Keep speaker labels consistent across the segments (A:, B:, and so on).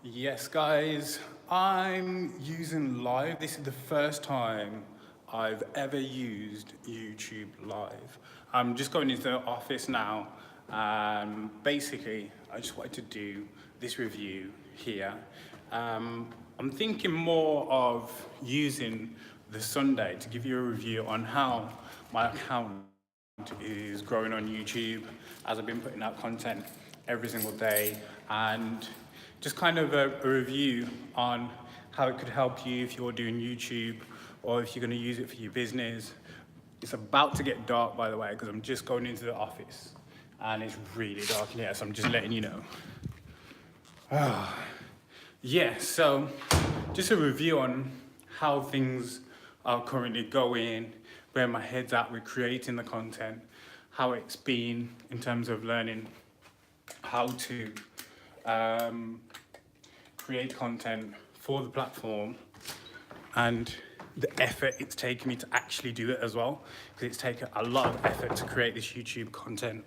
A: Yes, guys, I'm using Live. This is the first time I've ever used YouTube Live. I'm just going into the office now. Basically, I just wanted to do this review here. I'm thinking more of using the Sunday to give you a review on how my account is growing on YouTube as I've been putting out content every single day, and just kind of a review on how it could help you if you're doing YouTube or if you're going to use it for your business. It's about to get dark, by the way, because I'm just going into the office and it's really dark in here, so I'm just letting you know. Yeah, so just a review on how things are currently going, where my head's at with creating the content, how it's been in terms of learning how to create content for the platform, and the effort it's taken me to actually do it as well, because it's taken a lot of effort to create this YouTube content.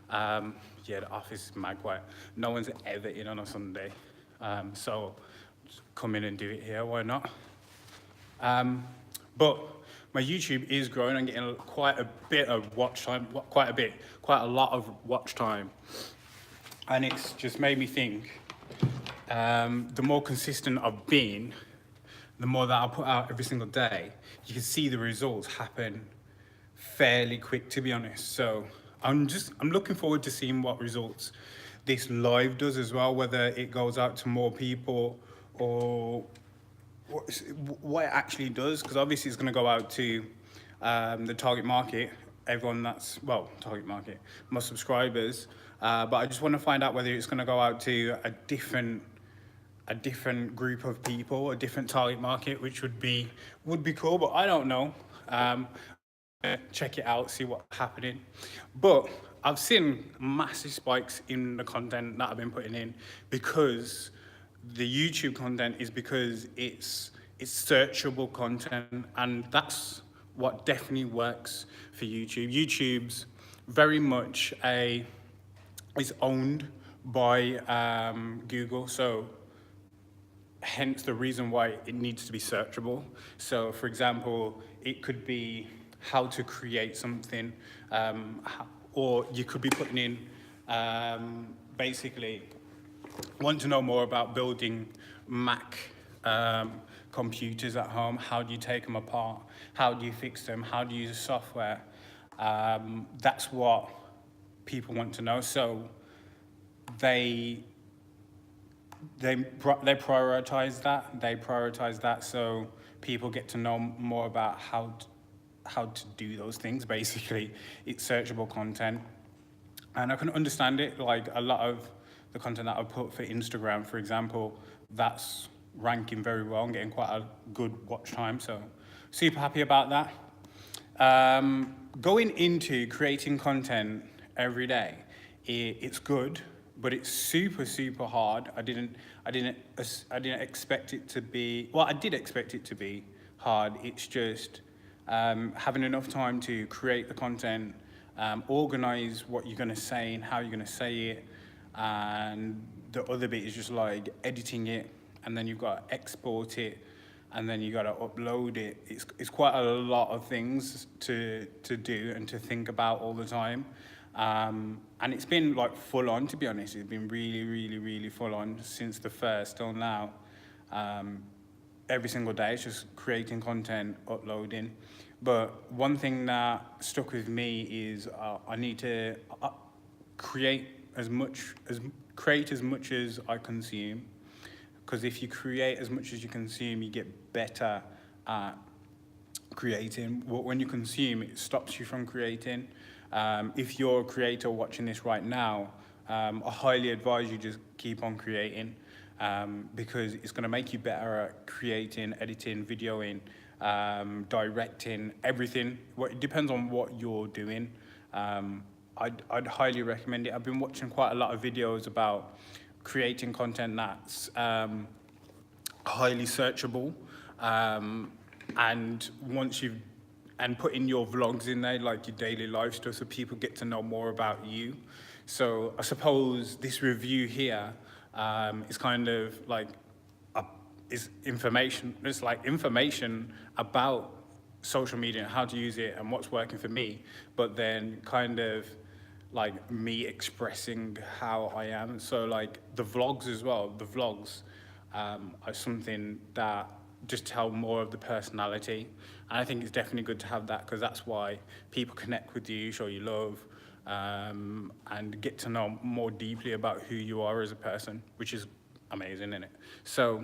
A: Yeah, the office is mad quiet. No one's ever in on a Sunday. So just come in and do it here, why not? But my YouTube is growing. I'm getting quite a bit of watch time, quite a lot of watch time. And it's just made me think, the more consistent I've been, the more that I put out every single day, you can see the results happen fairly quick, to be honest. So I'm looking forward to seeing what results this live does as well, whether it goes out to more people or what it actually does, because obviously it's going to go out to the target market, everyone that's, well, target market, my subscribers. But I just want to find out whether it's going to go out to a different group of people, a different target market, which would be cool, but I don't know. Check it out, see what's happening. But I've seen massive spikes in the content that I've been putting in, because the YouTube content is because it's searchable content, and that's what definitely works for YouTube. YouTube's very much is owned by Google, so hence the reason why it needs to be searchable. So for example, it could be how to create something, or you could be putting in basically want to know more about building Mac computers at home. How do you take them apart? How do you fix them? How do you use the software? That's what people want to know. So they prioritize that. They prioritize that so people get to know more about how to do those things. Basically, it's searchable content, and I can understand it. Like a lot of the content that I put for Instagram, for example, that's ranking very well and getting quite a good watch time. So super happy about that. Going into creating content every day, it's good, but it's super hard. I didn't expect it to be. Well, I did expect it to be hard. It's just having enough time to create the content, organize what you're gonna say and how you're gonna say it, and the other bit is just like editing it, and then you've got to export it, and then you got to upload it. It's quite a lot of things to do and to think about all the time. And it's been like full on, to be honest. It's been really full on since the first till now. Every single day, it's just creating content, uploading. But one thing that stuck with me is I need to create as much as I consume. Because if you create as much as you consume, you get better at creating. When you consume, it stops you from creating. If you're a creator watching this right now, I highly advise you just keep on creating, because it's going to make you better at creating, editing, videoing, directing, everything. It depends on what you're doing. I'd highly recommend it. I've been watching quite a lot of videos about creating content that's highly searchable, and putting your vlogs in there, like your daily life stuff, so people get to know more about you. So I suppose this review here It's kind of like it's information. It's like information about social media and how to use it and what's working for me, but then kind of like me expressing how I am. So like the vlogs as well. The vlogs are something that just tell more of the personality. And I think it's definitely good to have that, because that's why people connect with you, show you love, and get to know more deeply about who you are as a person, which is amazing, isn't it? So,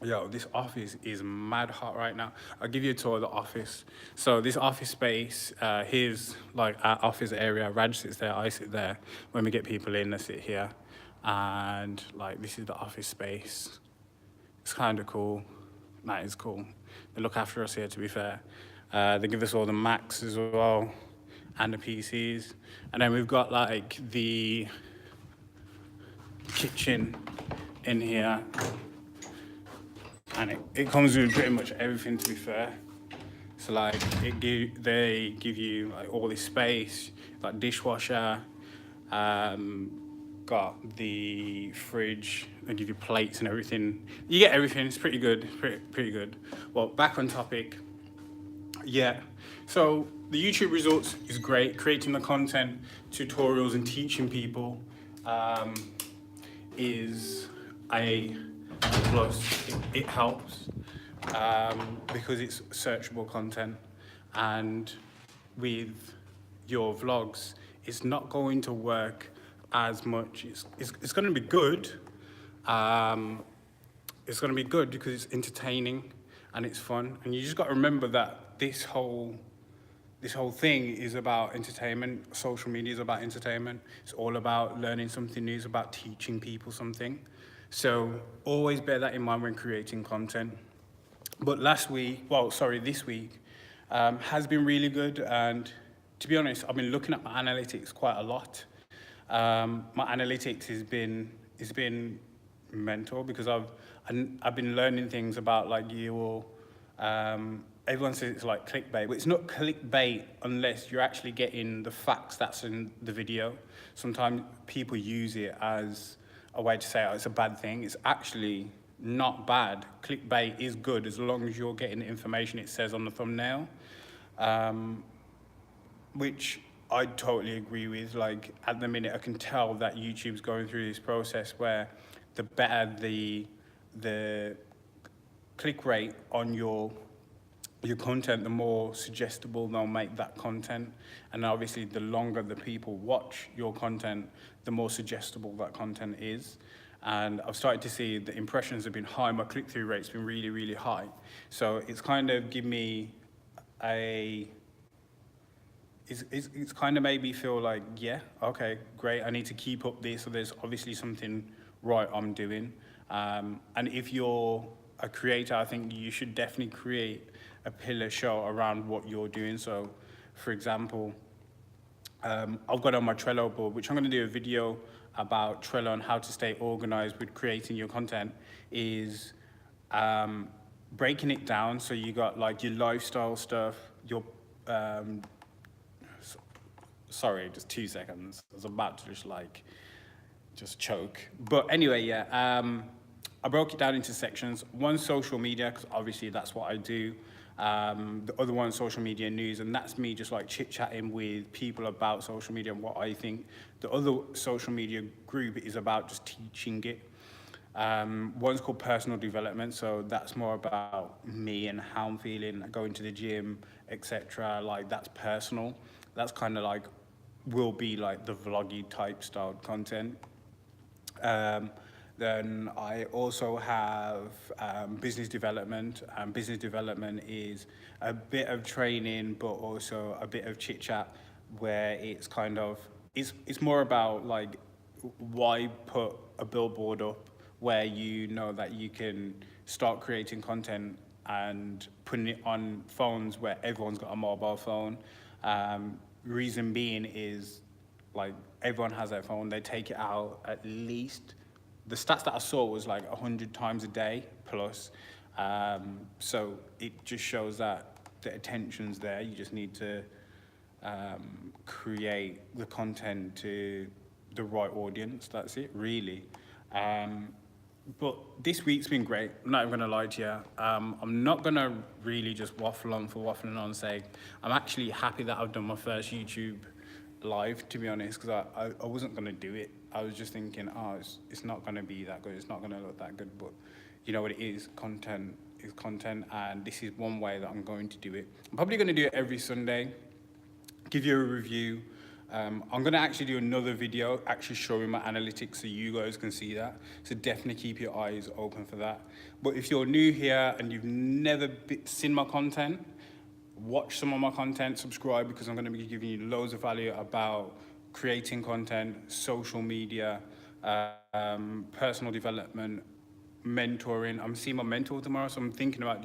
A: yo, this office is mad hot right now. I'll give you a tour of the office. So this office space, here's like our office area. Raj sits there, I sit there. When we get people in, they sit here. And like, this is the office space. It's kind of cool. That is cool. They look after us here, to be fair. They give us all the Macs as well, and the PCs. And then we've got like the kitchen in here. And it comes with pretty much everything, to be fair. So like, they give you like all this space, like dishwasher, got the fridge, they give you plates and everything. You get everything, it's pretty good, pretty good. Well, back on topic, yeah. So the YouTube results is great. Creating the content, tutorials and teaching people is a plus. It helps because it's searchable content, and with your vlogs, it's not going to work as much. It's going to be good. It's going to be good because it's entertaining and it's fun. And you just got to remember that this whole thing is about entertainment. Social media is about entertainment. It's all about learning something new. It's about teaching people something. So always bear that in mind when creating content. But this week has been really good. And to be honest, I've been looking at my analytics quite a lot. My analytics has been mental, because I've been learning things about like everyone says it's like clickbait, but it's not clickbait unless you're actually getting the facts that's in the video. Sometimes people use it as a way to say, oh, it's a bad thing. It's actually not bad. Clickbait is good as long as you're getting the information it says on the thumbnail, which I totally agree with. Like at the minute, I can tell that YouTube's going through this process where the better the click rate on your content, the more suggestible they'll make that content. And obviously, the longer the people watch your content, the more suggestible that content is. And I've started to see the impressions have been high, my click-through rate's been really, really high. So it's kind of given me it's kind of made me feel like, yeah, okay, great, I need to keep up this, so there's obviously something right I'm doing. And if you're a creator, I think you should definitely create a pillar show around what you're doing. So, for example, I've got on my Trello board, which I'm going to do a video about Trello and how to stay organized with creating your content, is breaking it down. So you got like your lifestyle stuff, your, sorry, just 2 seconds. I was about to just choke. But anyway, yeah, I broke it down into sections. One, social media, because obviously that's what I do. The other one, social media news, and that's me just like chit-chatting with people about social media and what I think. The other social media group is about just teaching it. One's called personal development, so that's more about me and how I'm feeling, going to the gym, etc. Like that's personal. That's kind of like, will be like the vloggy type styled content. Then I also have business development. Business development is a bit of training, but also a bit of chit chat, where it's kind of, it's more about like, why put a billboard up where you know that you can start creating content and putting it on phones where everyone's got a mobile phone. Reason being is, like, everyone has their phone, they take it out at least, the stats that I saw was like 100 times a day plus. So it just shows that the attention's there. You just need to create the content to the right audience. That's it, really. But this week's been great. I'm not even gonna lie to you. I'm not gonna really just waffle on for waffling on sake. I'm actually happy that I've done my first YouTube live, to be honest, because I wasn't gonna do it. I was just thinking, oh, it's not gonna be that good. It's not gonna look that good. But you know what it is? Content is content, and this is one way that I'm going to do it. I'm probably gonna do it every Sunday. Give you a review. I'm gonna actually do another video actually showing my analytics so you guys can see that. So definitely keep your eyes open for that. But if you're new here and you've never seen my content, watch some of my content, subscribe, because I'm gonna be giving you loads of value about creating content, social media, personal development, mentoring. I'm seeing my mentor tomorrow, so I'm thinking about